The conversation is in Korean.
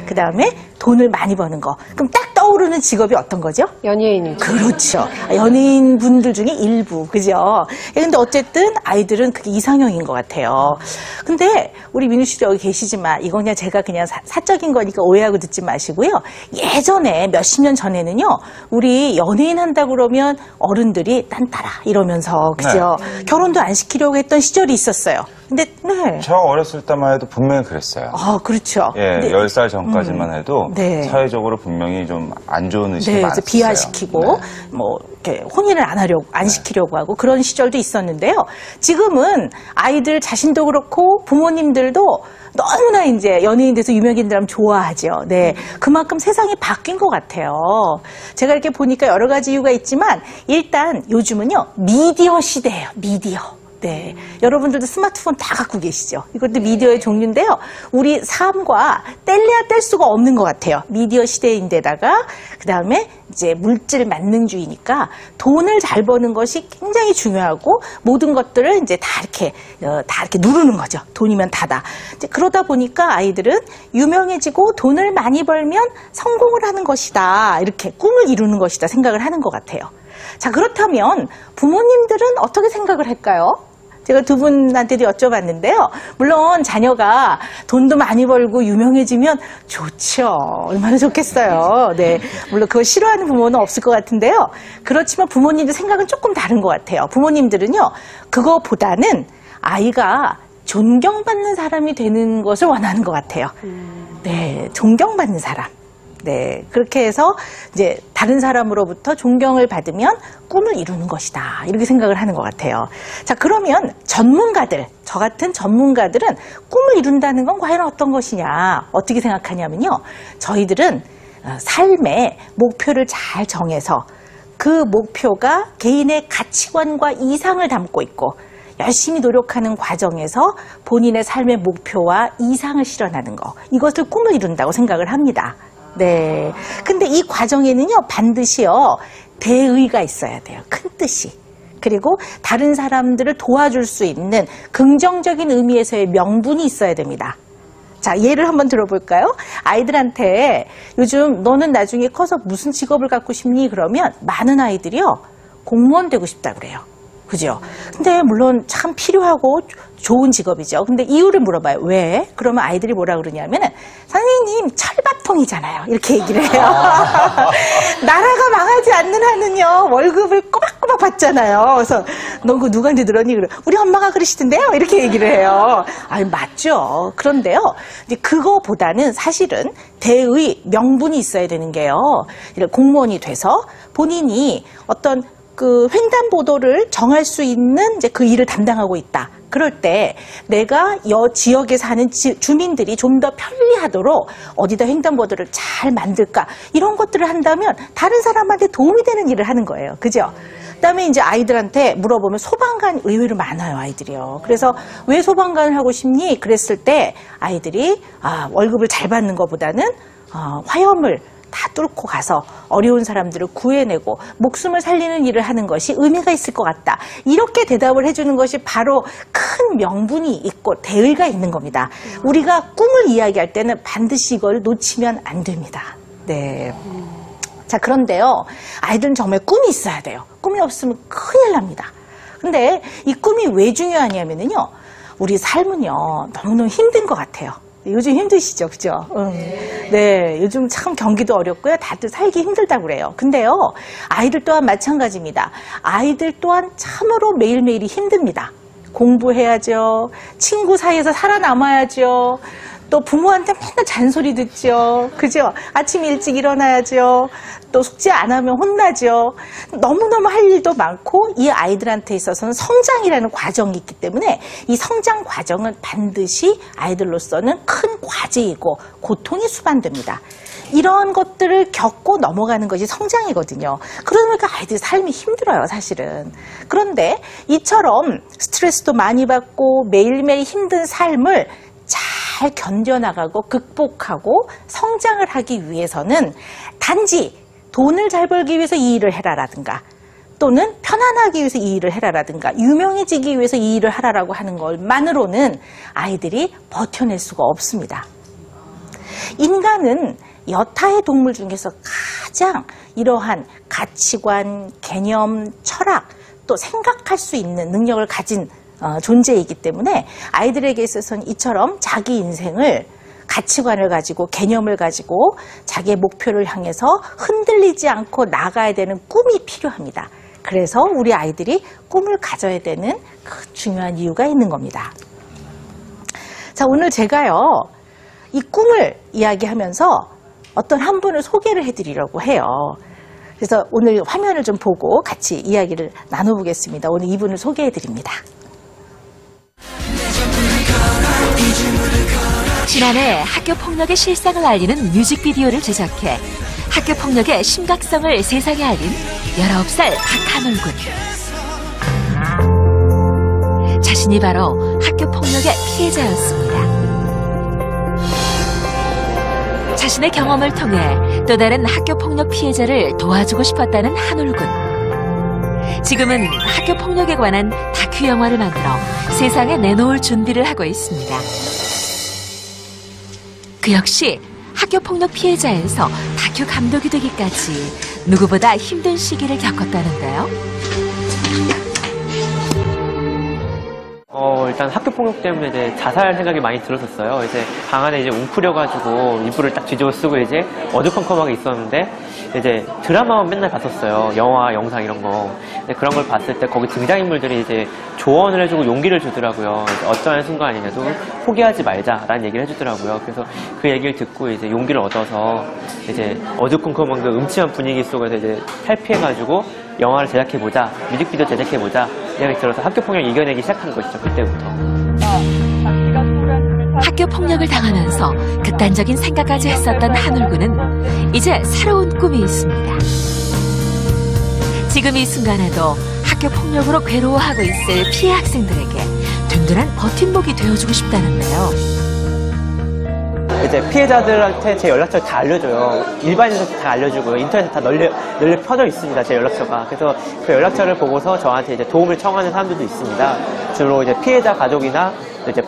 그 다음에 돈을 많이 버는 거. 그럼 딱 떠오르는 직업이 어떤 거죠? 연예인이죠. 그렇죠. 연예인 분들 중에 일부, 그죠? 근데 어쨌든 아이들은 그게 이상형인 것 같아요. 근데 우리 민우 씨도 여기 계시지만 이건 그냥 제가 그냥 사적인 거니까 오해하고 듣지 마시고요. 예전에 몇십 년 전에는요, 우리 연예인 한다 그러면 어른들이 딴따라 이러면서, 그죠? 네. 결혼도 안 시키려고 했던 시절이 있었어요. 근데, 네. 저 어렸을 때만 해도 분명히 그랬어요. 아, 그렇죠. 예, 근데, 10살 전까지만 해도 네. 사회적으로 분명히 좀 안 좋은 의식이 네, 많았어요. 비하시키고, 네. 뭐, 이렇게 혼인을 안 시키려고 하고 그런 시절도 있었는데요. 지금은 아이들 자신도 그렇고 부모님들도 너무나 이제 연예인 돼서 유명인들 하면 좋아하죠. 네. 그만큼 세상이 바뀐 것 같아요. 제가 이렇게 보니까 여러 가지 이유가 있지만 일단 요즘은요, 미디어 시대예요. 미디어. 네. 여러분들도 스마트폰 다 갖고 계시죠? 이것도 미디어의 종류인데요. 우리 삶과 뗄래야 뗄 수가 없는 것 같아요. 미디어 시대인데다가, 그 다음에 이제 물질 만능주의니까 돈을 잘 버는 것이 굉장히 중요하고 모든 것들을 이제 다 이렇게 누르는 거죠. 돈이면 다다. 이제 그러다 보니까 아이들은 유명해지고 돈을 많이 벌면 성공을 하는 것이다. 이렇게 꿈을 이루는 것이다 생각을 하는 것 같아요. 자, 그렇다면 부모님들은 어떻게 생각을 할까요? 제가 두 분한테도 여쭤봤는데요. 물론 자녀가 돈도 많이 벌고 유명해지면 좋죠. 얼마나 좋겠어요. 네, 물론 그걸 싫어하는 부모는 없을 것 같은데요. 그렇지만 부모님들 생각은 조금 다른 것 같아요. 부모님들은요, 그거보다는 아이가 존경받는 사람이 되는 것을 원하는 것 같아요. 네, 존경받는 사람. 네, 그렇게 해서 이제 다른 사람으로부터 존경을 받으면 꿈을 이루는 것이다. 이렇게 생각을 하는 것 같아요. 자, 그러면 전문가들, 저 같은 전문가들은 꿈을 이룬다는 건 과연 어떤 것이냐? 어떻게 생각하냐면요. 저희들은 삶의 목표를 잘 정해서 그 목표가 개인의 가치관과 이상을 담고 있고 열심히 노력하는 과정에서 본인의 삶의 목표와 이상을 실현하는 거. 이것을 꿈을 이룬다고 생각을 합니다. 네. 근데 이 과정에는요, 반드시요, 대의가 있어야 돼요. 큰 뜻이. 그리고 다른 사람들을 도와줄 수 있는 긍정적인 의미에서의 명분이 있어야 됩니다. 자, 예를 한번 들어볼까요? 아이들한테 요즘 너는 나중에 커서 무슨 직업을 갖고 싶니? 그러면 많은 아이들이요, 공무원 되고 싶다 그래요. 그죠? 근데 물론 참 필요하고 좋은 직업이죠. 근데 이유를 물어봐요. 왜? 그러면 아이들이 뭐라 그러냐면은 선생님 철밥통이잖아요. 이렇게 얘기를 해요. 나라가 망하지 않는 한은요 월급을 꼬박꼬박 받잖아요. 그래서 너 그거 누구한테 들었니? 그래. 우리 엄마가 그러시던데요. 이렇게 얘기를 해요. 아, 맞죠. 그런데요. 이제 그거보다는 사실은 대의 명분이 있어야 되는 게요. 공무원이 돼서 본인이 어떤 그 횡단보도를 정할 수 있는 이제 그 일을 담당하고 있다. 그럴 때 내가 지역에 사는 주민들이 좀 더 편리하도록 어디다 횡단보도를 잘 만들까 이런 것들을 한다면 다른 사람한테 도움이 되는 일을 하는 거예요. 그죠? 그다음에 이제 아이들한테 물어보면 소방관 의외로 많아요, 아이들이요. 그래서 왜 소방관을 하고 싶니? 그랬을 때 아이들이 월급을 잘 받는 것보다는 화염을 다 뚫고 가서 어려운 사람들을 구해내고 목숨을 살리는 일을 하는 것이 의미가 있을 것 같다. 이렇게 대답을 해주는 것이 바로 큰 명분이 있고 대의가 있는 겁니다. 우리가 꿈을 이야기할 때는 반드시 이걸 놓치면 안 됩니다. 네. 자, 그런데요. 아이들은 정말 꿈이 있어야 돼요. 꿈이 없으면 큰일 납니다. 근데 이 꿈이 왜 중요하냐면요. 우리 삶은요. 너무너무 힘든 것 같아요. 요즘 힘드시죠, 그죠? 네, 요즘 참 경기도 어렵고요. 다들 살기 힘들다고 그래요. 근데요, 아이들 또한 마찬가지입니다. 아이들 또한 참으로 매일매일이 힘듭니다. 공부해야죠. 친구 사이에서 살아남아야죠. 또 부모한테 맨날 잔소리 듣죠. 그죠? 아침 일찍 일어나야죠. 또 숙제 안 하면 혼나죠. 너무너무 할 일도 많고 이 아이들한테 있어서는 성장이라는 과정이 있기 때문에 이 성장 과정은 반드시 아이들로서는 큰 과제이고 고통이 수반됩니다. 이런 것들을 겪고 넘어가는 것이 성장이거든요. 그러니까 아이들 삶이 힘들어요, 사실은. 그런데 이처럼 스트레스도 많이 받고 매일매일 힘든 삶을 잘 견뎌나가고 극복하고 성장을 하기 위해서는 단지 돈을 잘 벌기 위해서 이 일을 해라라든가 또는 편안하기 위해서 이 일을 해라라든가 유명해지기 위해서 이 일을 하라라고 하는 것만으로는 아이들이 버텨낼 수가 없습니다. 인간은 여타의 동물 중에서 가장 이러한 가치관, 개념, 철학, 또 생각할 수 있는 능력을 가진 존재이기 때문에 아이들에게 있어서는 이처럼 자기 인생을 가치관을 가지고 개념을 가지고 자기의 목표를 향해서 흔들리지 않고 나가야 되는 꿈이 필요합니다. 그래서 우리 아이들이 꿈을 가져야 되는 그 중요한 이유가 있는 겁니다. 자, 오늘 제가요, 이 꿈을 이야기하면서 어떤 한 분을 소개를 해드리려고 해요. 그래서 오늘 화면을 좀 보고 같이 이야기를 나눠보겠습니다. 오늘 이분을 소개해드립니다. 지난해 학교폭력의 실상을 알리는 뮤직비디오를 제작해 학교폭력의 심각성을 세상에 알린 19살 박한울군. 자신이 바로 학교폭력의 피해자였습니다. 자신의 경험을 통해 또 다른 학교폭력 피해자를 도와주고 싶었다는 한울군. 지금은 학교폭력에 관한 다큐 영화를 만들어 세상에 내놓을 준비를 하고 있습니다. 그 역시 학교폭력 피해자에서 다큐 감독이 되기까지 누구보다 힘든 시기를 겪었다는데요. 일단 학교폭력 때문에 이제 자살 생각이 많이 들었었어요. 이제 방 안에 이제 웅크려가지고 이불을 딱 뒤집어 쓰고 이제 어두컴컴하게 있었는데 이제 드라마만 맨날 봤었어요. 영화, 영상 이런 거. 근데 그런 걸 봤을 때 거기 등장인물들이 이제 조언을 해주고 용기를 주더라고요. 어떠한 순간이냐도 포기하지 말자라는 얘기를 해주더라고요. 그래서 그 얘기를 듣고 이제 용기를 얻어서 이제 어두컴컴한 그 음침한 분위기 속에서 이제 탈피해가지고 영화를 제작해보자, 뮤직비디오 제작해보자 이야기 들어서 학교폭력 이겨내기 시작한 것이죠. 그때부터. 학교폭력을 당하면서 극단적인 생각까지 했었던 한울군은 이제 새로운 꿈이 있습니다. 지금 이 순간에도 학교폭력으로 괴로워하고 있을 피해 학생들에게 든든한 버팀목이 되어주고 싶다는데요. 이제 피해자들한테 제 연락처를 다 알려줘요. 일반인한테 다 알려주고요. 인터넷에 다 널려 퍼져 있습니다. 제 연락처가. 그래서 그 연락처를 보고서 저한테 이제 도움을 청하는 사람들도 있습니다. 주로 이제 피해자 가족이나 이제